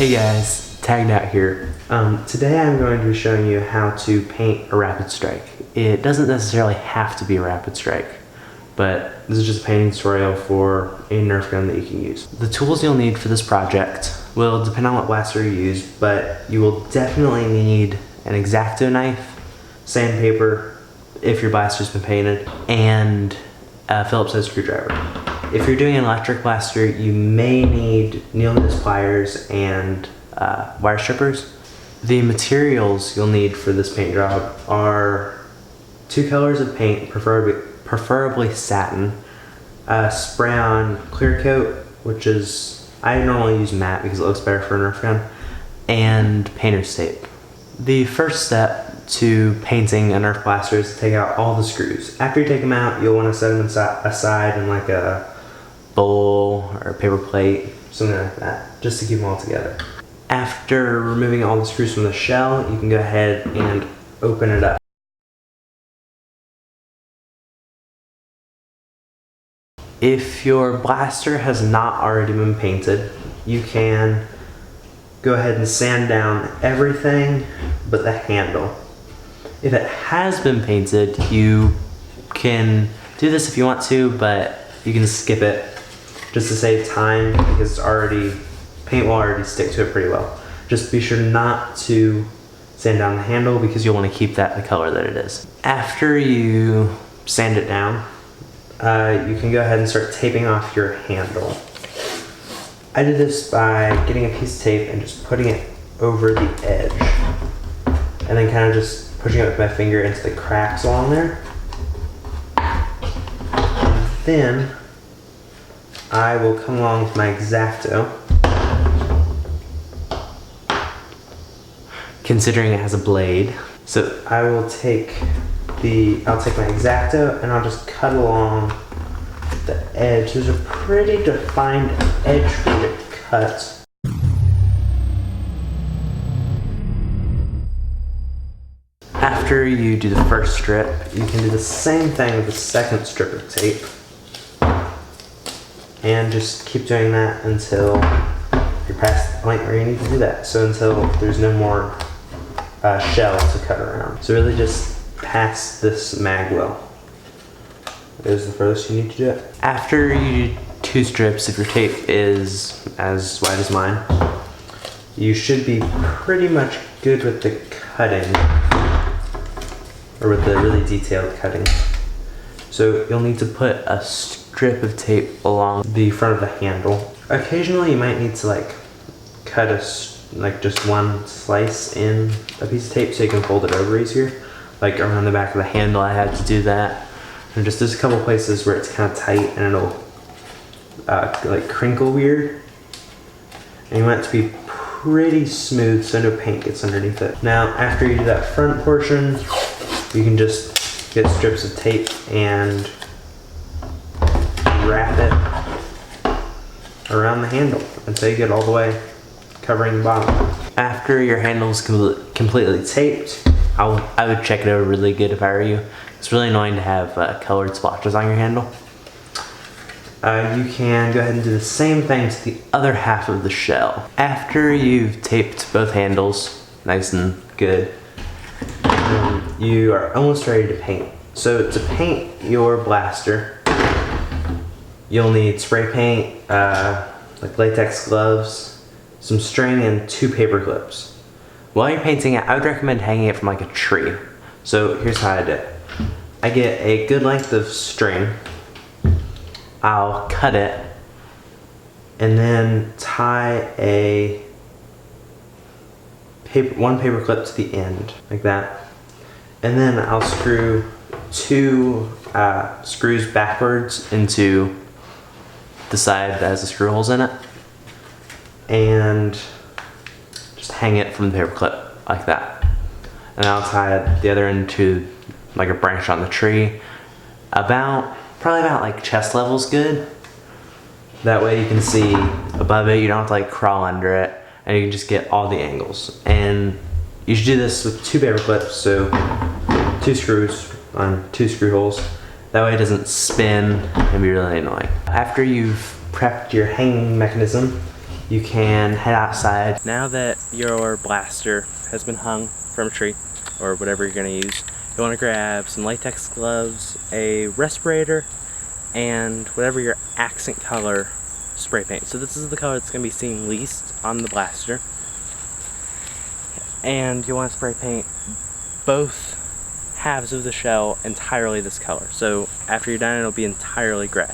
Hey guys, Tagged Out here. Today I'm going to be showing you how to paint a rapid strike. It doesn't necessarily have to be a rapid strike, but this is just a painting tutorial for a Nerf gun that you can use. The tools you'll need for this project will depend on what blaster you use, but you will definitely need an X-Acto knife, sandpaper, if your blaster's been painted, and a Phillips head screwdriver. If you're doing an electric blaster, you may need needle nose pliers and wire strippers. The materials you'll need for this paint job are 2 colors of paint, preferably satin, spray-on clear coat, which is, I normally use matte because it looks better for a Nerf gun, and painter's tape. The first step to painting a Nerf blaster is to take out all the screws. After you take them out, you'll want to set them aside in like a bowl or a paper plate, something like that, just to keep them all together. After removing all the screws from the shell, you can go ahead and open it up. If your blaster has not already been painted, you can go ahead and sand down everything but the handle. If it has been painted, you can do this if you want to, but you can skip it just to save time because paint will already stick to it pretty well. Just be sure not to sand down the handle because you'll want to keep that the color that it is. After you sand it down, you can go ahead and start taping off your handle. I did this by getting a piece of tape and just putting it over the edge, and then kind of just pushing it with my finger into the cracks along there. And then I will come along with my X-Acto, considering it has a blade. So I will take my X-Acto and I'll just cut along the edge. There's a pretty defined edge for me to cut. After you do the first strip, you can do the same thing with the second strip of tape. And just keep doing that until you're past the point where you need to do that. So until there's no more shell to cut around. So really just past this mag well is the furthest you need to do it. After you do 2 strips, if your tape is as wide as mine, you should be pretty much good with the cutting, or with the really detailed cutting. So you'll need to put a strip of tape along the front of the handle. Occasionally you might need to cut just one slice in a piece of tape so you can fold it over easier. Like around the back of the handle I had to do that. And just there's a couple places where it's kind of tight and it'll crinkle weird. And you want it to be pretty smooth so no paint gets underneath it. Now after you do that front portion, you can just get strips of tape and wrap it around the handle until you get all the way covering the bottom. After your handle is completely taped, I would check it over really good if I were you. It's really annoying to have colored splotches on your handle. You can go ahead and do the same thing to the other half of the shell. After you've taped both handles nice and good, you are almost ready to paint. So to paint your blaster, you'll need spray paint, like latex gloves, some string, and 2 paper clips. While you're painting it, I would recommend hanging it from a tree. So here's how I do it. I get a good length of string, I'll cut it, and then tie one paper clip to the end, like that. And then I'll screw 2 screws backwards into the side that has the screw holes in it, and just hang it from the paper clip like that. And I'll tie the other end to a branch on the tree, probably about chest level is good. That way you can see above it, you don't have to crawl under it, and you can just get all the angles. And you should do this with 2 paper clips, so 2 screws on 2 screw holes. That way it doesn't spin and be really annoying. After you've prepped your hanging mechanism, you can head outside. Now that your blaster has been hung from a tree, or whatever you're going to use, you want to grab some latex gloves, a respirator, and whatever your accent color spray paint. So this is the color that's going to be seen least on the blaster. And you want to spray paint both halves of the shell entirely this color. So after you're done, it'll be entirely gray.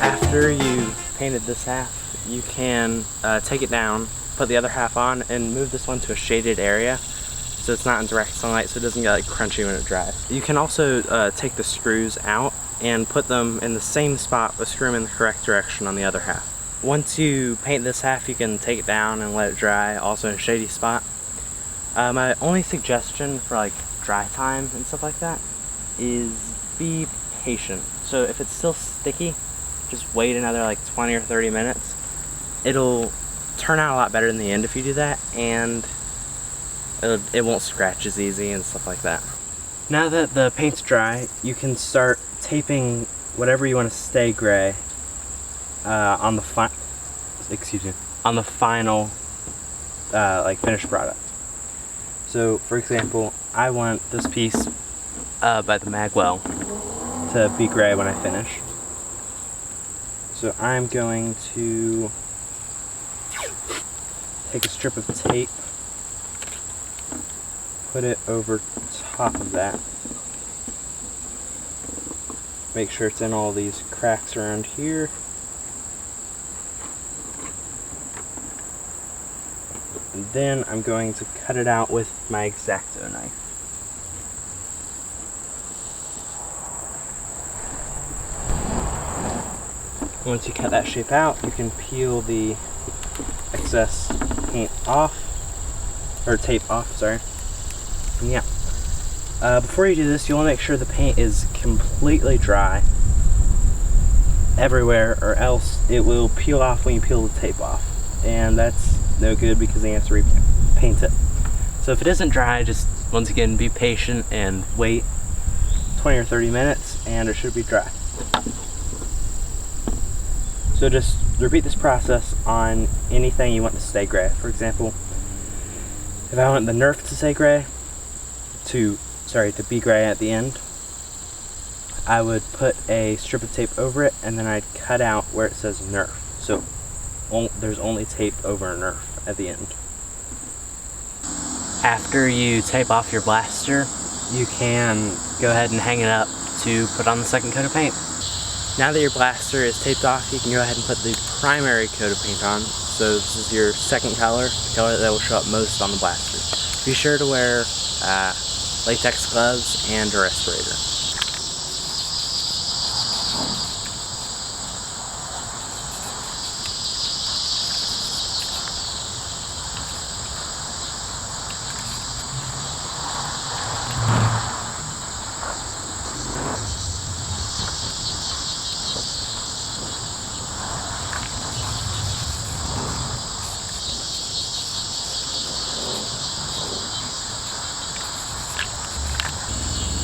After you've painted this half, you can take it down, put the other half on, and move this one to a shaded area so it's not in direct sunlight, so it doesn't get like crunchy when it dries. You can also take the screws out and put them in the same spot, but screw them in the correct direction on the other half. Once you paint this half, you can take it down and let it dry, also in a shady spot. My only suggestion for like dry time and stuff like that is be patient. So if it's still sticky, just wait another like 20 or 30 minutes. It'll turn out a lot better in the end if you do that, and it won't scratch as easy and stuff like that. Now that the paint's dry, you can start taping whatever you want to stay gray on the final like finished product. So for example, I want this piece by the magwell to be gray when I finish. So I'm going to take a strip of tape, put it over top of that, make sure it's in all these cracks around here, and then I'm going to cut it out with my X-Acto knife. Once you cut that shape out, you can peel the excess paint off, or tape off, sorry. And yeah. Before you do this, you want to make sure the paint is completely dry everywhere, or else it will peel off when you peel the tape off. And that's no good because then you have to repaint it. So if it isn't dry, just once again be patient and wait 20 or 30 minutes and it should be dry. So just repeat this process on anything you want to stay gray. For example, if I want the Nerf to stay gray, to be gray at the end, I would put a strip of tape over it and then I'd cut out where it says Nerf. So there's only tape over Nerf at the end. After you tape off your blaster, you can go ahead and hang it up to put on the second coat of paint. Now that your blaster is taped off, you can go ahead and put the primary coat of paint on. So this is your second color, the color that will show up most on the blaster. Be sure to wear latex gloves and a respirator.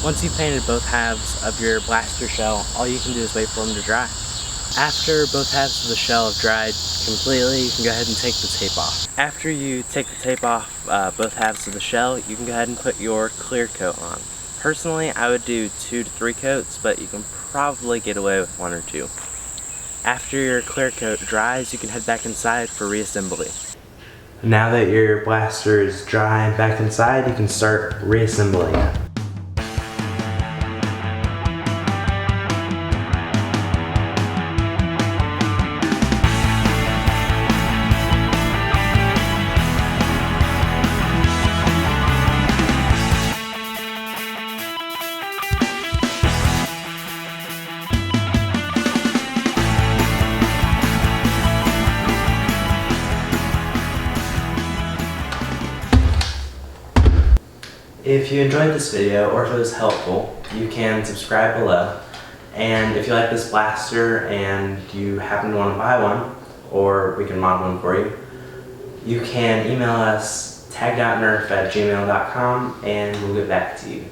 Once you've painted both halves of your blaster shell, all you can do is wait for them to dry. After both halves of the shell have dried completely, you can go ahead and take the tape off. After you take the tape off both halves of the shell, you can go ahead and put your clear coat on. Personally, I would do 2 to 3 coats, but you can probably get away with 1 or 2. After your clear coat dries, you can head back inside for reassembly. Now that your blaster is dry and back inside, you can start reassembling it. If you enjoyed this video, or if it was helpful, you can subscribe below. And if you like this blaster and you happen to want to buy one, or we can model one for you, you can email us tagged.nerf@gmail.com and we'll get back to you.